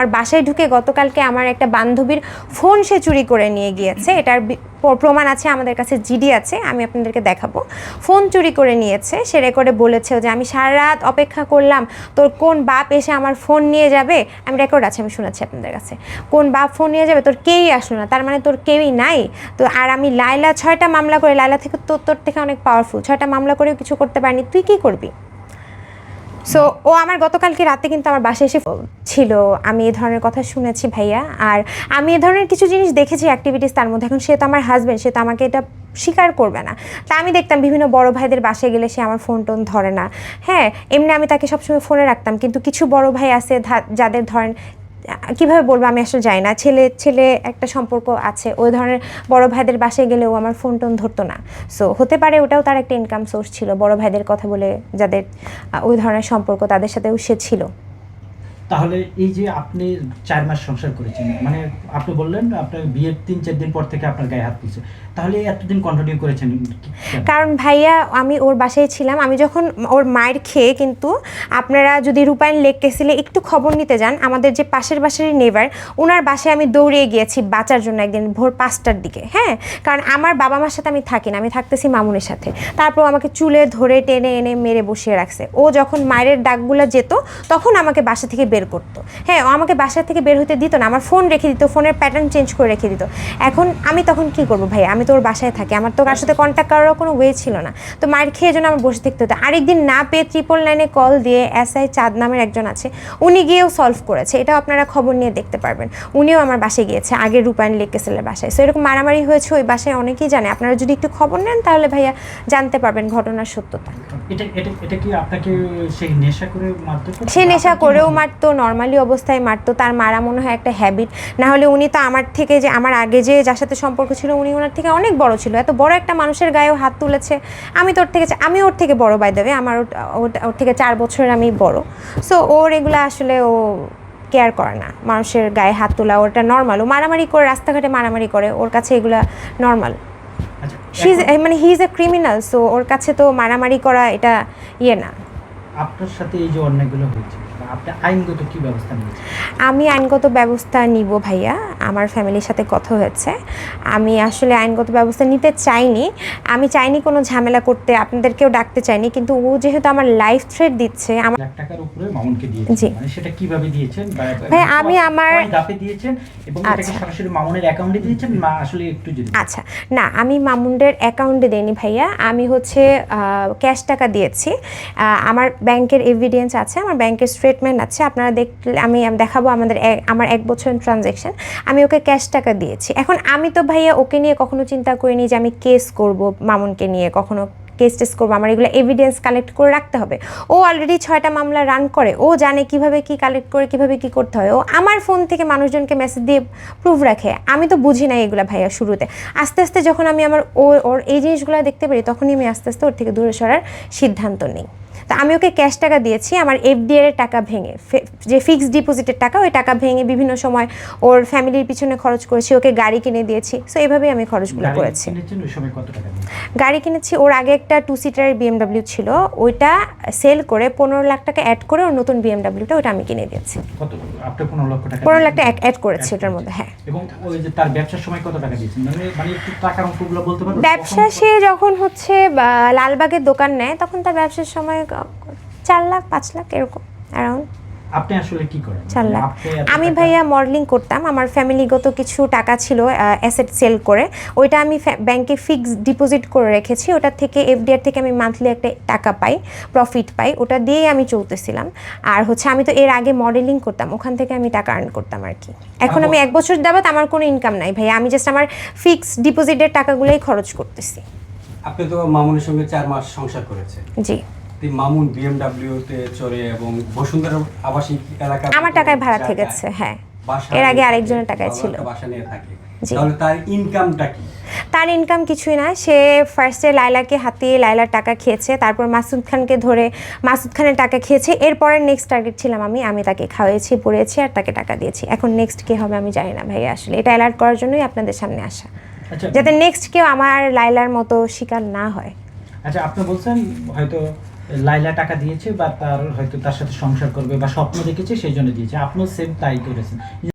আর বাসায় ঢুকে গতকালকে আমার একটা বান্ধবীর ফোন সে চুরি করে নিয়ে গিয়েছে। এটার প্রমাণ আছে আমাদের কাছে, জিডি আছে, আমি আপনাদেরকে দেখাবো। ফোন চুরি করে নিয়েছে, সে রেকর্ডে বলেছে যে আমি সারা রাত অপেক্ষা করলাম, তোর কোন বাপ এসে আমার ফোন নিয়ে যাবে। আমি রেকর্ড আছে, আমি শোনাচ্ছি আপনাদের কাছে। কোন বাপ ফোন নিয়ে যাবে, তোর কেউই আসলো না, তার মানে তোর কেউই নাই। তো আর আমি লাইলা 6টা মামলা করে, লাইলা থেকে তোর থেকে অনেক পাওয়ারফুল, 6টা মামলা করেও কিছু করতে পারিনি, তুই কী করবি? সো ও আমার গতকালকে রাতে কিন্তু আমার বাসায় এসে ছিল, আমি এই ধরনের কথা শুনেছি ভাইয়া। আর আমি এ ধরনের কিছু জিনিস দেখেছি অ্যাক্টিভিটিস তার মধ্যে। এখন সে তো আমার হাজব্যান্ড, সে তো আমাকে এটা স্বীকার করবে না। তা আমি দেখতাম বিভিন্ন বড় ভাইদের বাসায় গেলে সে আমার ফোন টোন ধরে না। হ্যাঁ, এমনি আমি তাকে সবসময় ফোনে রাখতাম, কিন্তু কিছু বড় ভাই আছে যাদের ধরেন কীভাবে বলবো আমি আসলে যাই না, ছেলে ছেলে একটা সম্পর্ক আছে, ওই ধরনের বড় ভাইদের বাসায় গেলেও আমার ফোন টোন ধরতো না। সো হতে পারে ওটাও তার একটা ইনকাম সোর্স ছিল, বড় ভাইদের কথা বলে যাদের ওই ধরনের সম্পর্ক তাদের সাথেও সে ছিল। তাহলে এই যে আপনি 4 মাস সংসার করেছেন, মানে আপনি বললেন আপনার বিয়ের 3-4 দিন পর থেকে আপনার গায়ে হাত তুলছে, তাহলে এতদিন কন্টিনিউ করেছেন? কারণ ভাইয়া আমি ওর বাসায় ছিলাম, আমি যখন ওর মায়ের খেয়ে, কিন্তু আপনারা যদি রূপায়ণ লেক কেসিলে একটু খবর নিতে যান, আমাদের যে পাশের বাসারই নেবার, ওনার বাসায় আমি দৌড়িয়ে গিয়েছি বাঁচার জন্য একদিন ভোর 5টার দিকে। হ্যাঁ, কারণ আমার বাবা মার সাথে আমি থাকি না, আমি থাকতেছি মামুনের সাথে। তারপর আমাকে চুলে ধরে টেনে এনে মেরে বসিয়ে রাখছে। ও যখন মায়ের ডাকগুলো যেত তখন আমাকে বাসা থেকে বের করতো। হ্যাঁ, ও আমাকে বাসা থেকে বের হতে দিত না, আমার ফোন রেখে দিত, ফোনের প্যাটার্ন চেঞ্জ করে রেখে দিত। এখন আমি তখন কি করবো ভাই, আমি তো ওর বাসায় থাকি, আমার তো কার সাথে কন্ট্যাক্ট করারও কোনো ওয়ে ছিল না। তো মায়ের খেয়ে জন্য আমার বসে থাকতে হতো। আরেকদিন না পেয়ে 999 কল দিয়ে SI চাঁদ নামের একজন আছে, উনি গিয়েও সলভ করেছে, এটাও আপনারা খবর নিয়ে দেখতে পারবেন। উনিও আমার বাসায় গিয়েছে, আগে রূপায়ণ লেক কেসেলের বাসায়। সো এরকম মারামারি হয়েছে ওই বাসায়, অনেকেই জানে। আপনারা যদি একটু খবর নেন তাহলে ভাইয়া জানতে পারবেন ঘটনার সত্যতা। এটা কি আপনাকে সেই নেশা করে মারতো? সে নেশা করেও মারতো, নর্মালি অবস্থায় মারতো, তার মারা মনে হয় একটা হ্যাবিট। না হলে উনি তো আমার থেকে, যে আমার আগে যে যার সাথে সম্পর্ক ছিল, উনি ওনার থেকে অনেক বড় ছিল, এত বড় একটা মানুষের গায়েও হাত তুলেছে। আমি ওর থেকে বড়, বাই দ্য ওয়ে, আমার ওর থেকে 4 বছরের আমি বড়। সো ওর এগুলো আসলে ও কেয়ার করে না, মানুষের গায়ে হাত তোলা ওটা নর্মাল। ও মারামারি করে, রাস্তাঘাটে মারামারি করে, ওর কাছে এগুলা নর্মাল। মানে he is a criminal, so ওর কাছে তো মারামারি করা এটা ইয়ে না। আপনার সাথে এই যে অন্যায়গুলো হয়েছে, আপনি আইনগত কি ব্যবস্থা নিয়েছেন? আমি আইনগত ব্যবস্থা নিব ভাইয়া, আমার ফ্যামিলির সাথে কথা হয়েছে। আমি আসলে আইনগত ব্যবস্থা নিতে চাইনি, আমি চাইনি কোনো ঝামেলা করতে, আপনাদেরকেও ডাকতে চাইনি, কিন্তু ও যেহেতু আমার লাইফ থ্রেট দিচ্ছে। আমার লাখ টাকার উপরে মামুনকে দিয়েছেন, মানে সেটা কিভাবে দিয়েছেন? ভাই আমি আমার ধাপে দিয়েছেন এবং এটা কি সরাসরি মামুনের অ্যাকাউন্টে দিয়েছেন না আসলে একটু যদি? আচ্ছা, না, আমি মামুনের অ্যাকাউন্টে দেইনি ভাইয়া, আমি হচ্ছে ক্যাশ টাকা দিয়েছি। আমার ব্যাংকের এভিডেন্স আছে, আমার ব্যাংকের স্টেটমেন্ট আছে, আপনারা দেখলে আমি দেখাবো আমার 1 বছরের ট্রানজ্যাকশন। আমি ওকে ক্যাশ টাকা দিয়েছি। এখন আমি তো ভাইয়া ওকে নিয়ে কখনো চিন্তা করিনি যে আমি কেস করব, মামুনকে নিয়ে কখনো কেস টেস করবো। আমার এগুলো এভিডেন্স কালেক্ট করে রাখতে হবে। ও অলরেডি 6টা মামলা রান করে, ও জানে কিভাবে কি কালেক্ট করে, কিভাবে কি করতে হয়। ও আমার ফোন থেকে মানুষজনকে মেসেজ দিয়ে প্রুফ রাখে। আমি তো বুঝি না এগুলো ভাইয়া শুরুতে। আস্তে আস্তে যখন আমি ওর এই জিনিসগুলো দেখতে পারি, তখনই আমি আস্তে আস্তে ওর থেকে দূরে সরার সিদ্ধান্ত নিই। তা আমি ওকে ক্যাশ টাকা দিয়েছি, আমার FDR এর টাকা ভেঙে, যে ফিক্সড ডিপোজিটের টাকা, ওই টাকা ভেঙে বিভিন্ন সময় ওর ফ্যামিলির পিছনে খরচ করেছি, ওকে গাড়ি কিনে দিয়েছি। সো এইভাবেই আমি খরচগুলো করেছি। গাড়ি কিনেছি, ওর আগে একটা 2 সিটারের BMW ছিল, ওইটা সেল করে 15 লাখ টাকা অ্যাড করে ওর নতুন BMWটা ওইটা আমি কিনে দিয়েছি। কত? আপনি 15 লক্ষ টাকা? 15 লাখ টাকা অ্যাড করেছি ওটার মধ্যে। হ্যাঁ। এবং ওই যে তার ব্যবসার সময় কত টাকা দিয়েছেন, মানে একটু টাকার অঙ্কগুলো বলতে পারবেন? ব্যবসা সে যখন হচ্ছে লালবাগের দোকান নেয়, তখন তার ব্যবসার সময় 4 লাখ 5 লাখ এরকম অ্যারাউন্ড। আপনি আসলে কি করেন? 4 লাখ। আমি ভাইয়া মডেলিং করতাম, আমার ফ্যামিলিগত কিছু টাকা ছিল অ্যাসেট সেল করে, ওইটা আমি ব্যাংকে ফিক্সড ডিপোজিট করে রেখেছি। ওটার থেকে FDR থেকে আমি মান্থলি একটা টাকা পাই, প্রফিট পাই, ওটা দিয়েই আমি চলতেছিলাম। আর হচ্ছে আমি তো এর আগে মডেলিং করতাম, ওখান থেকে আমি টাকা আর্ন করতাম আর কি। এখন আমি 1 বছর যাবত আমার কোনো ইনকাম নাই ভাইয়া, আমি জাস্ট আমার ফিক্সড ডিপোজিটের টাকাগুলোই খরচ করতেছি। আপনি তো মামুনের সঙ্গে 4 মাস সংসার করেছেন। জি। মামুন BMW তে চড়ে এবং বসুন্ধরা আবাসিক এলাকা আমার টাকায় ভাড়া থেকেছে। হ্যাঁ, এর আগে আরেকজনের টাকায় ছিল। বাসা নিয়ে থাকে। তাহলে তার ইনকামটা কি? তার ইনকাম কিছুই না। সে ফার্স্টে লায়লাকে হাতিয়ে লায়লার টাকা খেয়েছে, তারপর মাসুদ খানকে ধরে মাসুদ খানের টাকা খেয়েছে। এরপরে নেক্সট টার্গেট ছিলাম আমি তাকে খাওয়াইছি, পড়েছি আর তাকে টাকা দিয়েছি। এখন নেক্সট কে হবে আমি জানি না ভাই, আসলে এটা অ্যালার্ট করার জন্যই আপনাদের সামনে আসা, যাতে নেক্সট কেউ আমার লায়লার মতো শিকার না হয়। আচ্ছা, আপনি বলছেন হয়তো লাইলা টাকা দিয়েছে বা তার হয়তো তার সাথে সংসার করবে বা স্বপ্ন দেখেছে সেই জন্য দিয়েছে, আপনিও সেম তাই করেছেন।